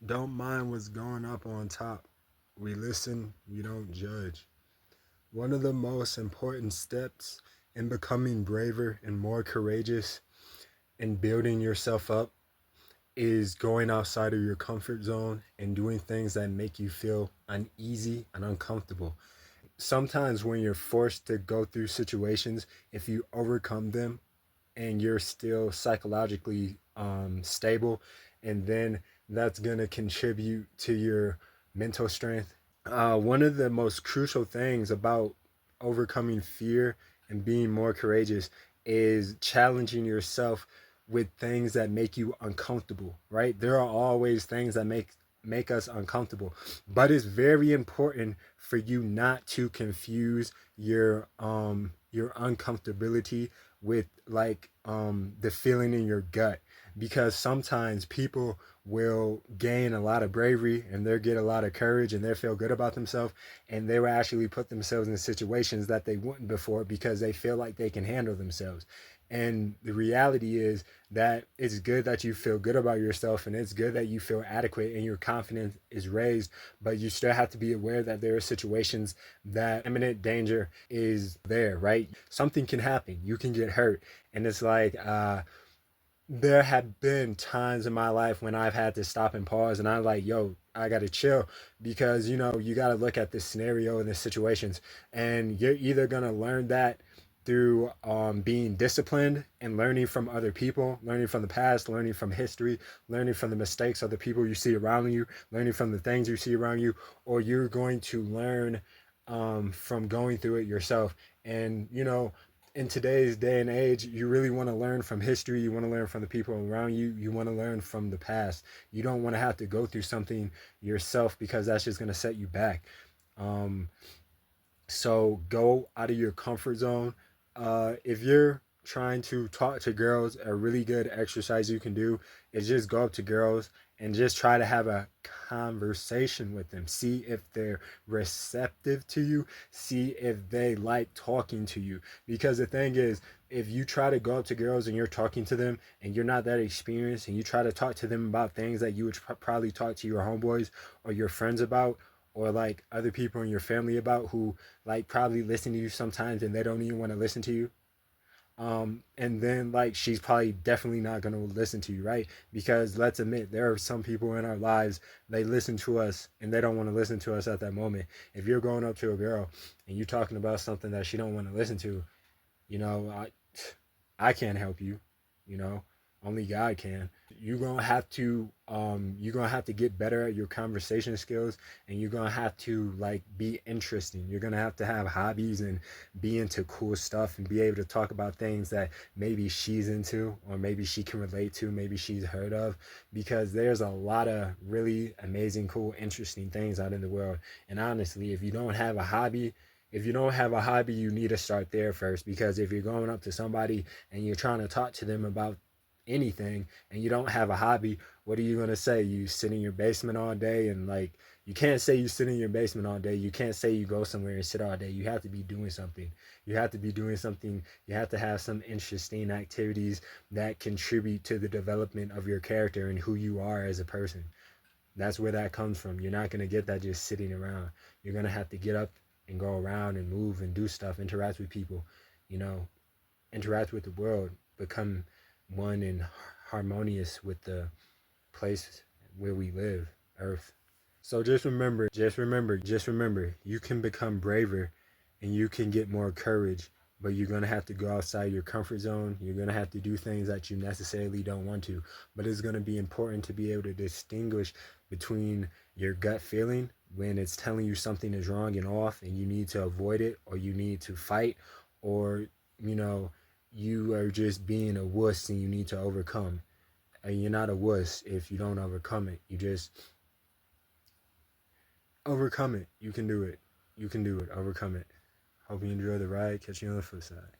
Don't mind what's going up on top. We listen, we don't judge. One of the most important steps in becoming braver and more courageous and building yourself up is going outside of your comfort zone and doing things that make you feel uneasy and uncomfortable. Sometimes when you're forced to go through situations, if you overcome them and you're still psychologically stable, and then that's going to contribute to your mental strength. One of the most crucial things about overcoming fear and being more courageous is challenging yourself with things that make you uncomfortable, right? There are always things that make us uncomfortable, but it's very important for you not to confuse your uncomfortability with like the feeling in your gut, because sometimes people will gain a lot of bravery and they'll get a lot of courage and they'll feel good about themselves, and they will actually put themselves in situations that they wouldn't before because they feel like they can handle themselves. And the reality is that it's good that you feel good about yourself and it's good that you feel adequate and your confidence is raised, but you still have to be aware that there are situations that imminent danger is there, right? Something can happen, you can get hurt. And it's like there have been times in my life when I've had to stop and pause and I'm like, yo, I gotta chill, because you gotta look at this scenario and the situations, and you're either gonna learn that through being disciplined and learning from other people, learning from the past, learning from history, learning from the mistakes of the people you see around you, learning from the things you see around you, or you're going to learn from going through it yourself. And in today's day and age, you really want to learn from history. You want to learn from the people around you. You want to learn from the past. You don't want to have to go through something yourself, because that's just going to set you back. Um, so go out of your comfort zone. If you're trying to talk to girls, a really good exercise you can do is just go up to girls and just try to have a conversation with them. See if they're receptive to you. See if they like talking to you. Because the thing is, if you try to go up to girls and you're talking to them and you're not that experienced, and you try to talk to them about things that you would probably talk to your homeboys or your friends about, or like other people in your family about, who like probably listen to you sometimes and they don't even want to listen to you, and then like she's probably definitely not going to listen to you, right? Because let's admit, there are some people in our lives, they listen to us and they don't want to listen to us at that moment. If you're going up to a girl and you're talking about something that she don't want to listen to, you know I can't help you, you know only God can. You're gonna have to get better at your conversation skills, and you're gonna have to like be interesting. You're gonna have to have hobbies and be into cool stuff and be able to talk about things that maybe she's into, or maybe she can relate to, maybe she's heard of, because there's a lot of really amazing, cool, interesting things out in the world. And honestly, if you don't have a hobby, you need to start there first, because if you're going up to somebody and you're trying to talk to them about anything and you don't have a hobby, what are you going to say? You sit in your basement all day, and like, you can't say you sit in your basement all day. You can't say you go somewhere and sit all day. You have to be doing something. You have to be doing something. You have to have some interesting activities that contribute to the development of your character and who you are as a person. That's where that comes from. You're not going to get that just sitting around. You're going to have to get up and go around and move and do stuff, interact with people, you know, interact with the world, become one and harmonious with the place where we live, Earth. So just remember, you can become braver and you can get more courage, but you're going to have to go outside your comfort zone. You're going to have to do things that you necessarily don't want to. But it's going to be important to be able to distinguish between your gut feeling when it's telling you something is wrong and off and you need to avoid it, or you need to fight, or, you know, you are just being a wuss and you need to overcome. And you're not a wuss if you don't overcome it. You just overcome it. You can do it. You can do it. Overcome it. Hope you enjoy the ride. Catch you on the flip side.